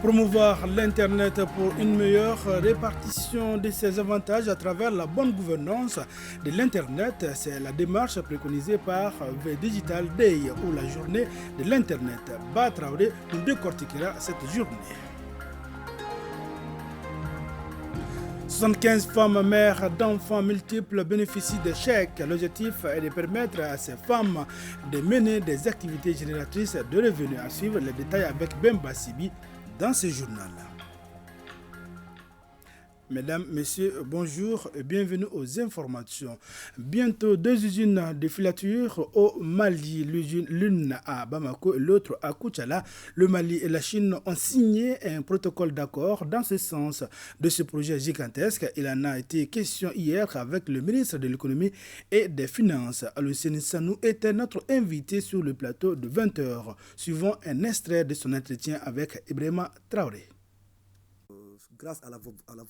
Promouvoir l'Internet pour une meilleure répartition de ses avantages à travers la bonne gouvernance de l'Internet, c'est la démarche préconisée par V Digital Day ou la journée de l'Internet. Ba Traoré nous décortiquera cette journée. 75 femmes mères d'enfants multiples bénéficient de chèques. L'objectif est de permettre à ces femmes de mener des activités génératrices de revenus. À suivre les détails avec Bemba Sibi dans ce journal. Mesdames, Messieurs, bonjour et bienvenue aux informations. Bientôt 2 usines de filature au Mali, l'une à Bamako et l'autre à Koutchala. Le Mali et la Chine ont signé un protocole d'accord dans ce sens de ce projet gigantesque. Il en a été question hier avec le ministre de l'économie et des finances. Alucine Sanou était notre invité sur le plateau de 20h. Suivons un extrait de son entretien avec Ibrahima Traoré. Grâce à la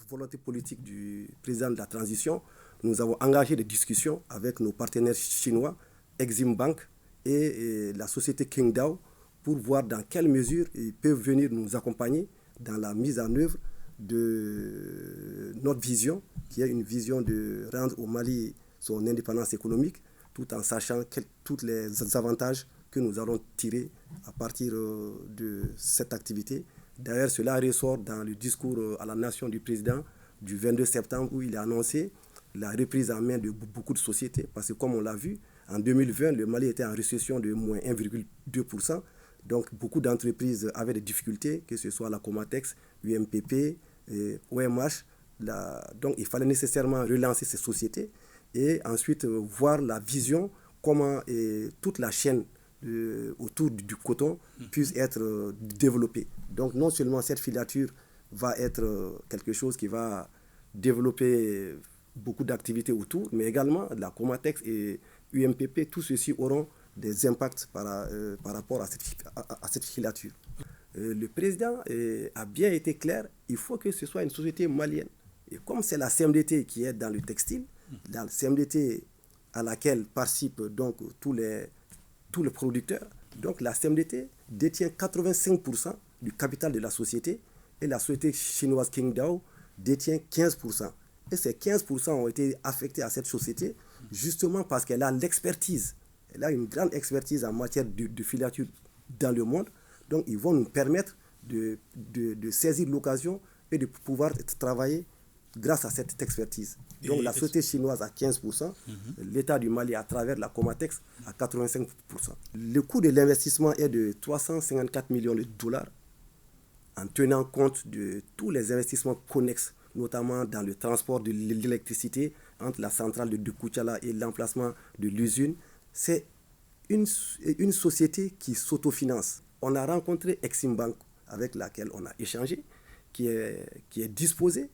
volonté politique du président de la transition, nous avons engagé des discussions avec nos partenaires chinois, Exim Bank et la société Qingdao pour voir dans quelle mesure ils peuvent venir nous accompagner dans la mise en œuvre de notre vision, qui est une vision de rendre au Mali son indépendance économique, tout en sachant tous les avantages que nous allons tirer à partir de cette activité. D'ailleurs, cela ressort dans le discours à la nation du président du 22 septembre où il a annoncé la reprise en main de beaucoup de sociétés. Parce que comme on l'a vu, en 2020, le Mali était en récession de moins 1,2%. Donc beaucoup d'entreprises avaient des difficultés, que ce soit la Comatex, UMPP, OMH. Donc il fallait nécessairement relancer ces sociétés et ensuite voir la vision, comment toute la chaîne autour du coton puisse être développée. Donc non seulement cette filature va être quelque chose qui va développer beaucoup d'activités autour, mais également la Comatex et UMPP, tout ceci auront des impacts par rapport à cette filature. Le président a bien été clair, il faut que ce soit une société malienne. Et comme c'est la CMDT qui est dans le textile, la CMDT à laquelle participent donc tous les producteurs. Donc la CMDT détient 85% du capital de la société et la société chinoise Qingdao détient 15%. Et ces 15% ont été affectés à cette société justement parce qu'elle a l'expertise. Elle a une grande expertise en matière de filature dans le monde. Donc ils vont nous permettre de saisir l'occasion et de pouvoir travailler grâce à cette expertise. Donc la société chinoise à 15%, l'État du Mali à travers la Comatex à 85%. Le coût de l'investissement est de 354 millions de dollars en tenant compte de tous les investissements connexes, notamment dans le transport de l'électricité entre la centrale de Koutchala et l'emplacement de l'usine. C'est une société qui s'autofinance. On a rencontré Exim Bank avec laquelle on a échangé, qui est disposée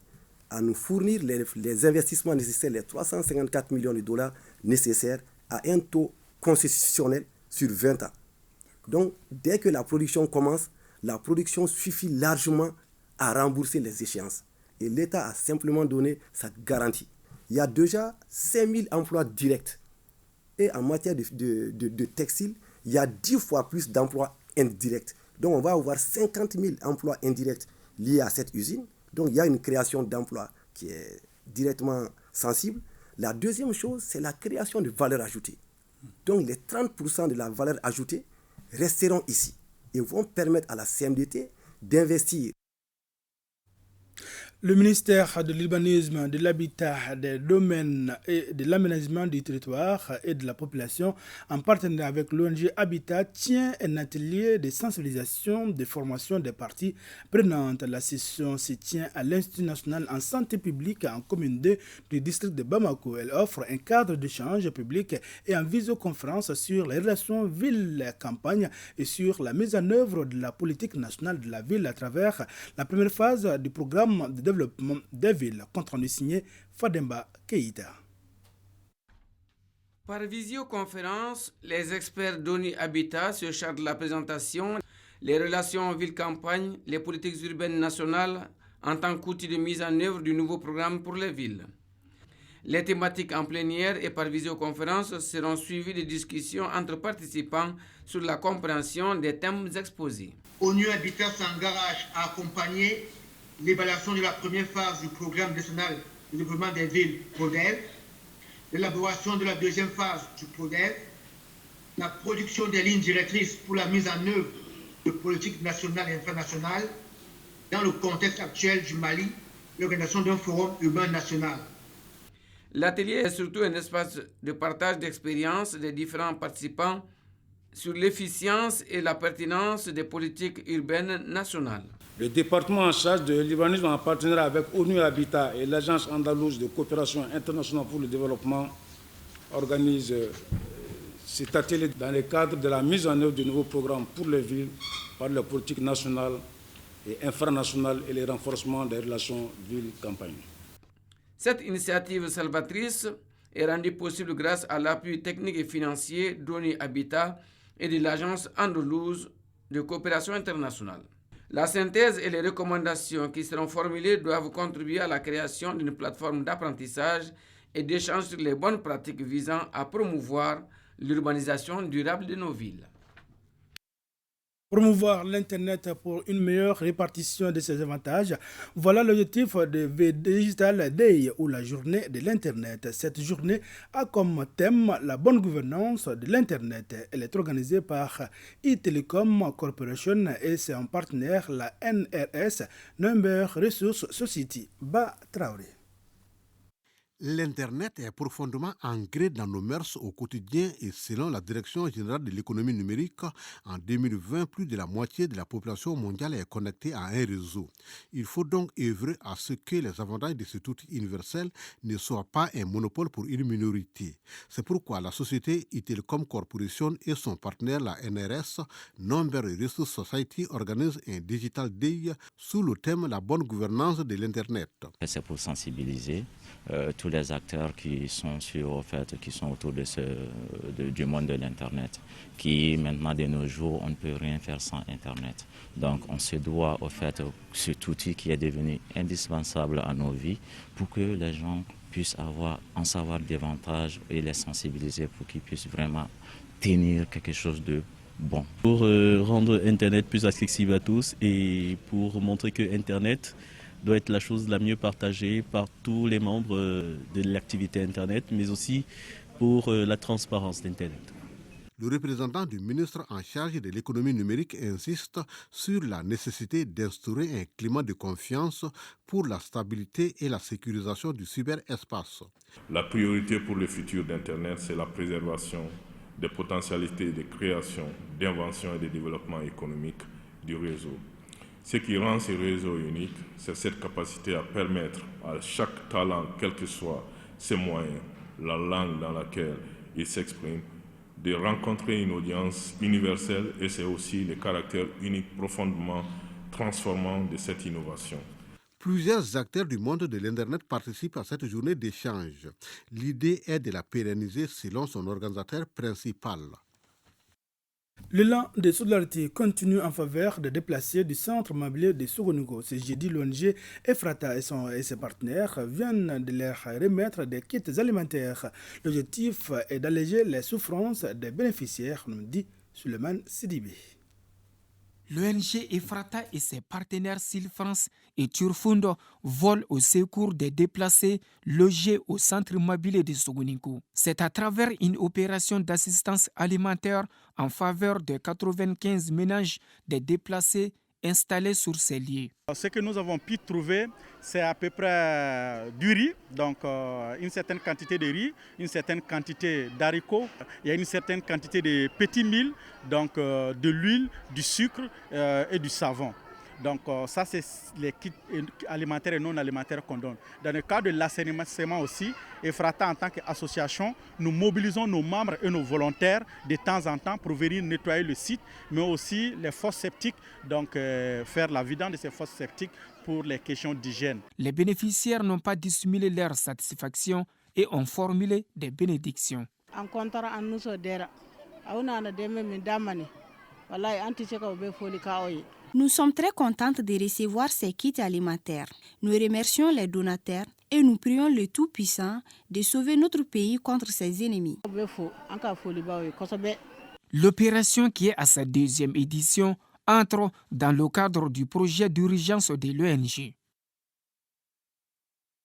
à nous fournir les investissements nécessaires, les 354 millions de dollars nécessaires à un taux concessionnel sur 20 ans. Donc, dès que la production commence, la production suffit largement à rembourser les échéances. Et l'État a simplement donné sa garantie. Il y a déjà 5000 emplois directs. Et en matière de textile, il y a 10 fois plus d'emplois indirects. Donc, on va avoir 50 000 emplois indirects liés à cette usine. Donc, il y a une création d'emplois qui est directement sensible. La deuxième chose, c'est la création de valeur ajoutée. Donc, les 30% de la valeur ajoutée resteront ici et vont permettre à la CMDT d'investir. Le ministère de l'Urbanisme, de l'Habitat, des Domaines et de l'Aménagement du territoire et de la population, en partenariat avec l'ONG Habitat, tient un atelier de sensibilisation, de formation des parties prenantes. La session se tient à l'Institut national en santé publique en commune 2 du district de Bamako. Elle offre un cadre d'échange public et en visioconférence sur les relations ville-campagne et sur la mise en œuvre de la politique nationale de la ville à travers la première phase du programme de développement des villes, compte rendu signé Fademba Keïta. Par visioconférence, les experts d'ONU Habitat se chargent de la présentation, les relations ville-campagne, les politiques urbaines nationales en tant qu'outil de mise en œuvre du nouveau programme pour les villes. Les thématiques en plénière et par visioconférence seront suivies de discussions entre participants sur la compréhension des thèmes exposés. ONU Habitat s'engage à accompagner l'évaluation de la première phase du programme national de développement des villes PRODEV, l'élaboration de la deuxième phase du PRODEV, la production des lignes directrices pour la mise en œuvre de politiques nationales et internationales dans le contexte actuel du Mali, l'organisation d'un forum urbain national. L'atelier est surtout un espace de partage d'expériences des différents participants sur l'efficience et la pertinence des politiques urbaines nationales. Le département en charge de l'urbanisme en partenariat avec ONU Habitat et l'Agence andalouse de coopération internationale pour le développement organise cet atelier dans le cadre de la mise en œuvre de nouveaux programmes pour les villes par la politique nationale et infranationale et le renforcement des relations ville-campagne. Cette initiative salvatrice est rendue possible grâce à l'appui technique et financier d'ONU Habitat et de l'Agence andalouse de coopération internationale. La synthèse et les recommandations qui seront formulées doivent contribuer à la création d'une plateforme d'apprentissage et d'échange sur les bonnes pratiques visant à promouvoir l'urbanisation durable de nos villes. Promouvoir l'Internet pour une meilleure répartition de ses avantages, voilà l'objectif de V Digital Day ou la journée de l'Internet. Cette journée a comme thème la bonne gouvernance de l'Internet. Elle est organisée par e-Telecom Corporation et c'est en partenaire la NRS, Number Resource Society. Ba Traoré. L'Internet est profondément ancré dans nos mœurs au quotidien et selon la Direction générale de l'économie numérique, en 2020, plus de la moitié de la population mondiale est connectée à un réseau. Il faut donc œuvrer à ce que les avantages de cet outil universel ne soient pas un monopole pour une minorité. C'est pourquoi la société e-Telecom Corporation et son partenaire, la NRS, Number Resource Society, organisent un Digital Day sous le thème « La bonne gouvernance de l'Internet ». C'est pour sensibiliser tous les acteurs qui sont qui sont autour du monde de l'Internet, qui maintenant de nos jours, on ne peut rien faire sans Internet. Donc on se doit cet outil qui est devenu indispensable à nos vies pour que les gens puissent en savoir davantage et les sensibiliser pour qu'ils puissent vraiment tenir quelque chose de bon. Pour rendre Internet plus accessible à tous et pour montrer que Internet doit être la chose la mieux partagée par tous les membres de l'activité Internet, mais aussi pour la transparence d'Internet. Le représentant du ministre en charge de l'économie numérique insiste sur la nécessité d'instaurer un climat de confiance pour la stabilité et la sécurisation du cyberespace. La priorité pour le futur d'Internet, c'est la préservation des potentialités de création, d'invention et de développement économique du réseau. Ce qui rend ce réseau unique, c'est cette capacité à permettre à chaque talent, quels que soient ses moyens, la langue dans laquelle il s'exprime, de rencontrer une audience universelle et c'est aussi le caractère unique profondément transformant de cette innovation. Plusieurs acteurs du monde de l'Internet participent à cette journée d'échange. L'idée est de la pérenniser selon son organisateur principal. L'élan de solidarité continue en faveur des déplacés du centre mobilier de Sogonugo. Ce jeudi, l'ONG Ephrata et ses partenaires viennent de leur remettre des kits alimentaires. L'objectif est d'alléger les souffrances des bénéficiaires, nous dit Suleiman Sidibé. L'ONG Ephrata et ses partenaires Silfrance et Turfundo volent au secours des déplacés logés au centre mobilier de Sogoninko. C'est à travers une opération d'assistance alimentaire en faveur de 95 ménages des déplacés installés sur ces lieux. Ce que nous avons pu trouver, c'est à peu près du riz, donc une certaine quantité de riz, une certaine quantité d'haricots, il y a une certaine quantité de petits milles, donc de l'huile, du sucre et du savon. Donc ça, c'est les kits alimentaires et non alimentaires qu'on donne. Dans le cadre de l'assainissement aussi, Ephrata en tant qu'association, nous mobilisons nos membres et nos volontaires de temps en temps pour venir nettoyer le site, mais aussi les fosses septiques, donc faire la vidange de ces fosses septiques pour les questions d'hygiène. Les bénéficiaires n'ont pas dissimulé leur satisfaction et ont formulé des bénédictions. Nous sommes très contentes de recevoir ces kits alimentaires. Nous remercions les donateurs et nous prions le Tout-Puissant de sauver notre pays contre ses ennemis. L'opération, qui est à sa 2e édition, entre dans le cadre du projet d'urgence de l'ONG.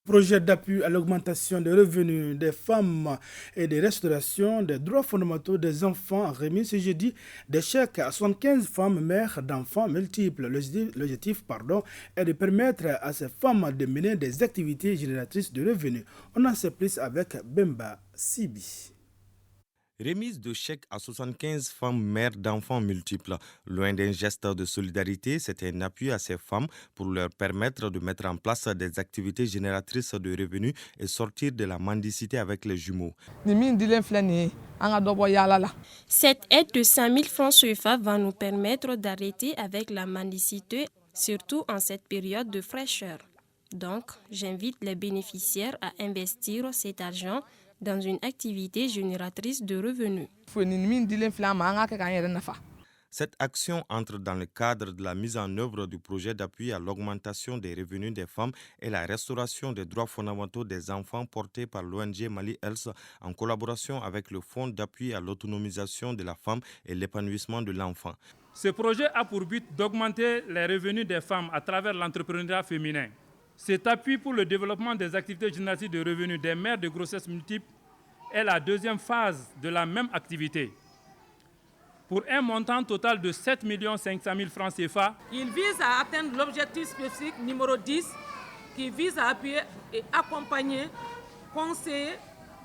Projet d'appui à l'augmentation des revenus des femmes et de restauration des droits fondamentaux des enfants a remis ce jeudi des chèques à 75 femmes mères d'enfants multiples. L'objectif est de permettre à ces femmes de mener des activités génératrices de revenus. On en sait plus avec Bemba Sibi. Remise de chèques à 75 femmes mères d'enfants multiples. Loin d'un geste de solidarité, c'est un appui à ces femmes pour leur permettre de mettre en place des activités génératrices de revenus et sortir de la mendicité avec les jumeaux. Cette aide de 5 000 francs CFA va nous permettre d'arrêter avec la mendicité, surtout en cette période de fraîcheur. Donc, j'invite les bénéficiaires à investir cet argent dans une activité génératrice de revenus. Cette action entre dans le cadre de la mise en œuvre du projet d'appui à l'augmentation des revenus des femmes et la restauration des droits fondamentaux des enfants porté par l'ONG Mali Health en collaboration avec le Fonds d'appui à l'autonomisation de la femme et l'épanouissement de l'enfant. Ce projet a pour but d'augmenter les revenus des femmes à travers l'entrepreneuriat féminin. Cet appui pour le développement des activités génératives de revenus des mères de grossesse multiples est la 2e phase de la même activité. Pour un montant total de 7 500 000 francs CFA. Il vise à atteindre l'objectif spécifique numéro 10 qui vise à appuyer et accompagner, conseiller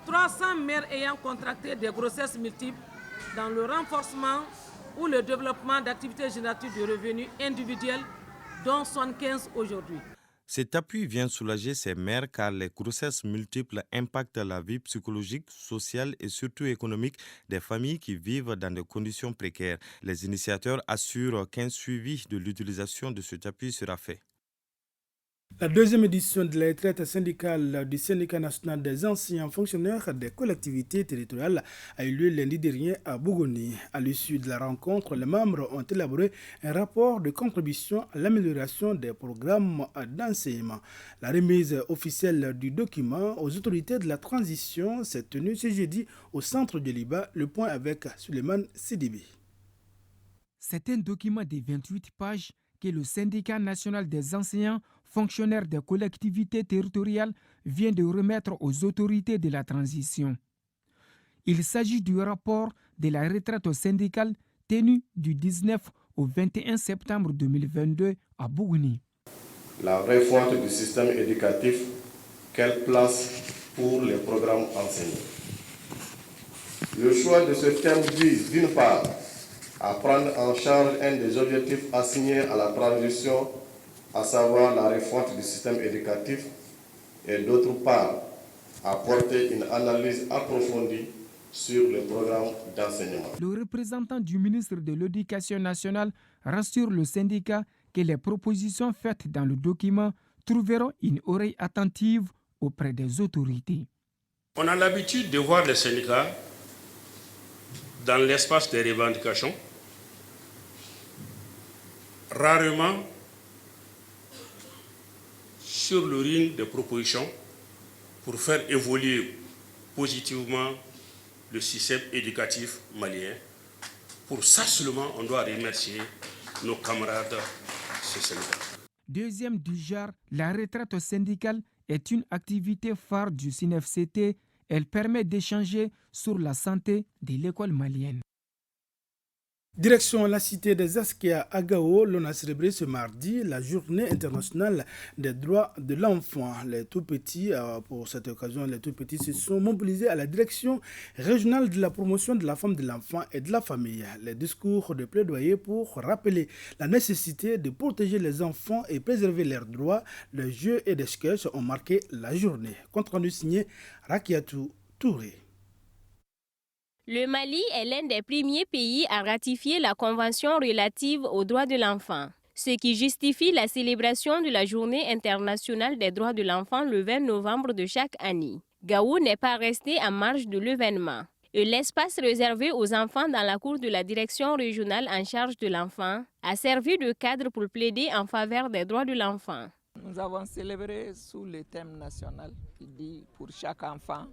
300 mères ayant contracté des grossesses multiples dans le renforcement ou le développement d'activités génératives de revenus individuels, dont 75 aujourd'hui. Cet appui vient soulager ces mères car les grossesses multiples impactent la vie psychologique, sociale et surtout économique des familles qui vivent dans des conditions précaires. Les initiateurs assurent qu'un suivi de l'utilisation de cet appui sera fait. La 2e édition de la retraite syndicale du Syndicat national des anciens fonctionnaires des collectivités territoriales a eu lieu lundi dernier à Bougouni. À l'issue de la rencontre, les membres ont élaboré un rapport de contribution à l'amélioration des programmes d'enseignement. La remise officielle du document aux autorités de la transition s'est tenue ce jeudi au centre de Liba. Le point avec Suleiman Sidibi. C'est un document de 28 pages que le Syndicat national des enseignants fonctionnaires des collectivités territoriales vient de remettre aux autorités de la transition. Il s'agit du rapport de la retraite syndicale tenu du 19 au 21 septembre 2022 à Bougouni. La refonte du système éducatif, quelle place pour les programmes enseignés? Le choix de ce thème vise d'une part à prendre en charge un des objectifs assignés à la transition, à savoir la refonte du système éducatif, et d'autre part, à porter une analyse approfondie sur le programme d'enseignement. Le représentant du ministre de l'Éducation nationale rassure le syndicat que les propositions faites dans le document trouveront une oreille attentive auprès des autorités. On a l'habitude de voir les syndicats dans l'espace des revendications, rarement sur le ring des propositions pour faire évoluer positivement le système éducatif malien. Pour ça seulement, on doit remercier nos camarades de ce syndicat. Deuxième du genre, la retraite syndicale est une activité phare du SYNFCT. Elle permet d'échanger sur la santé de l'école malienne. Direction la cité des Askia à Gao, l'on a célébré ce mardi la journée internationale des droits de l'enfant. Les tout-petits, pour cette occasion, les tout-petits se sont mobilisés à la direction régionale de la promotion de la femme, de l'enfant et de la famille. Les discours de plaidoyer pour rappeler la nécessité de protéger les enfants et préserver leurs droits, les jeux et des sketchs ont marqué la journée. Compte rendu signé Rakiatou Touré. Le Mali est l'un des premiers pays à ratifier la Convention relative aux droits de l'enfant, ce qui justifie la célébration de la Journée internationale des droits de l'enfant le 20 novembre de chaque année. Gao n'est pas resté en marge de l'événement. Et l'espace réservé aux enfants dans la cour de la direction régionale en charge de l'enfant a servi de cadre pour plaider en faveur des droits de l'enfant. Nous avons célébré sous le thème national qui dit pour chaque enfant,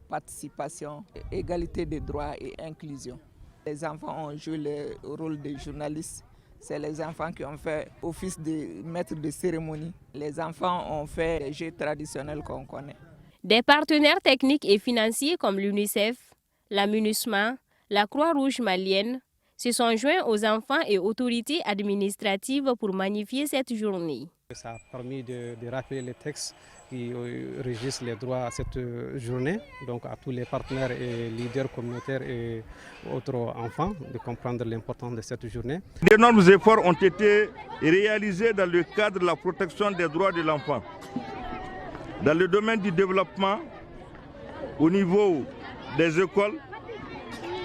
participation, égalité des droits et inclusion. Les enfants ont joué le rôle de journalistes. C'est les enfants qui ont fait office de maître de cérémonie. Les enfants ont fait les jeux traditionnels qu'on connaît. Des partenaires techniques et financiers comme l'UNICEF, la MINUSMA, la Croix-Rouge malienne se sont joints aux enfants et autorités administratives pour magnifier cette journée. Ça a permis de rappeler les textes qui régissent les droits à cette journée, donc à tous les partenaires et leaders communautaires et autres enfants de comprendre l'importance de cette journée. D'énormes efforts ont été réalisés dans le cadre de la protection des droits de l'enfant. Dans le domaine du développement, au niveau des écoles,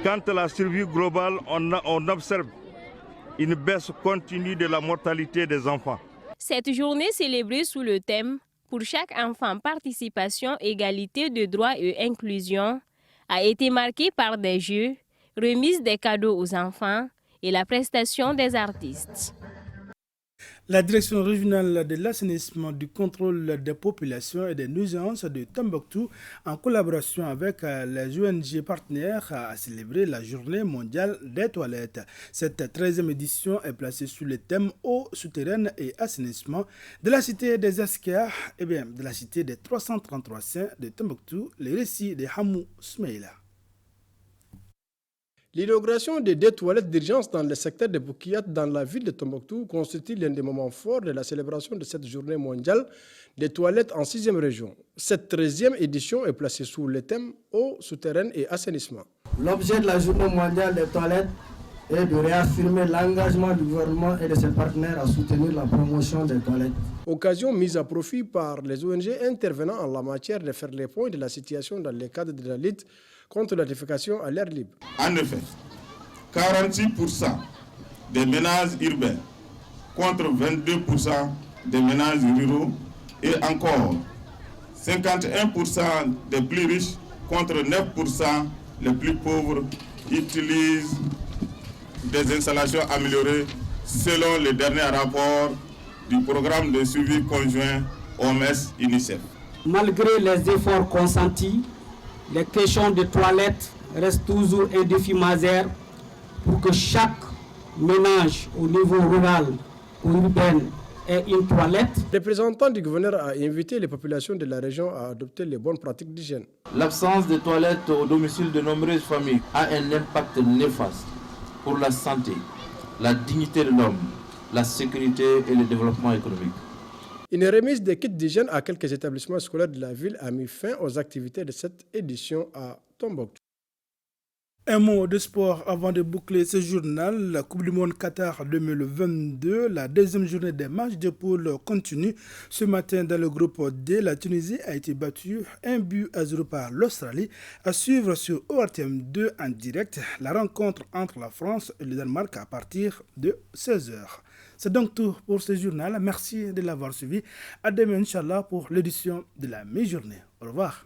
quant à la survie globale, on observe une baisse continue de la mortalité des enfants. Cette journée célébrée sous le thème « Pour chaque enfant, participation, égalité de droits et inclusion » a été marquée par des jeux, remise des cadeaux aux enfants et la prestation des artistes. La direction régionale de l'assainissement, du contrôle des populations et des nuisances de Tombouctou, en collaboration avec les ONG partenaires, a célébré la journée mondiale des toilettes. Cette 13e édition est placée sous le thème eau souterraine et assainissement de la cité des Askia, et bien de la cité des 333 saints de Tombouctou, les récits de Hamou Smeila. L'inauguration des 2 toilettes d'urgence dans le secteur de Boukiyat dans la ville de Tombouctou constitue l'un des moments forts de la célébration de cette journée mondiale des toilettes en 6e région. Cette 13e édition est placée sous le thème eau souterraine et assainissement. L'objet de la journée mondiale des toilettes est de réaffirmer l'engagement du gouvernement et de ses partenaires à soutenir la promotion des toilettes. Occasion mise à profit par les ONG intervenant en la matière de faire les points de la situation dans le cadre de la lutte contre la défécation à l'air libre. En effet, 46% des ménages urbains contre 22% des ménages ruraux et encore 51% des plus riches contre 9% les plus pauvres utilisent des installations améliorées selon le dernier rapport du programme de suivi conjoint OMS-UNICEF. Malgré les efforts consentis, les questions de toilettes restent toujours un défi majeur pour que chaque ménage au niveau rural ou urbain ait une toilette. Le représentant du gouverneur a invité les populations de la région à adopter les bonnes pratiques d'hygiène. L'absence de toilettes au domicile de nombreuses familles a un impact néfaste pour la santé, la dignité de l'homme, la sécurité et le développement économique. Une remise des kits d'hygiène à quelques établissements scolaires de la ville a mis fin aux activités de cette édition à Tombouctou. Un mot de sport avant de boucler ce journal. La Coupe du Monde Qatar 2022, la deuxième journée des matchs de poule continue. Ce matin, dans le groupe D, la Tunisie a été battue 1-0 par l'Australie. À suivre sur ORTM 2 en direct, la rencontre entre la France et le Danemark à partir de 16h. C'est donc tout pour ce journal. Merci de l'avoir suivi. À demain, Inch'Allah, pour l'édition de la mi-journée. Au revoir.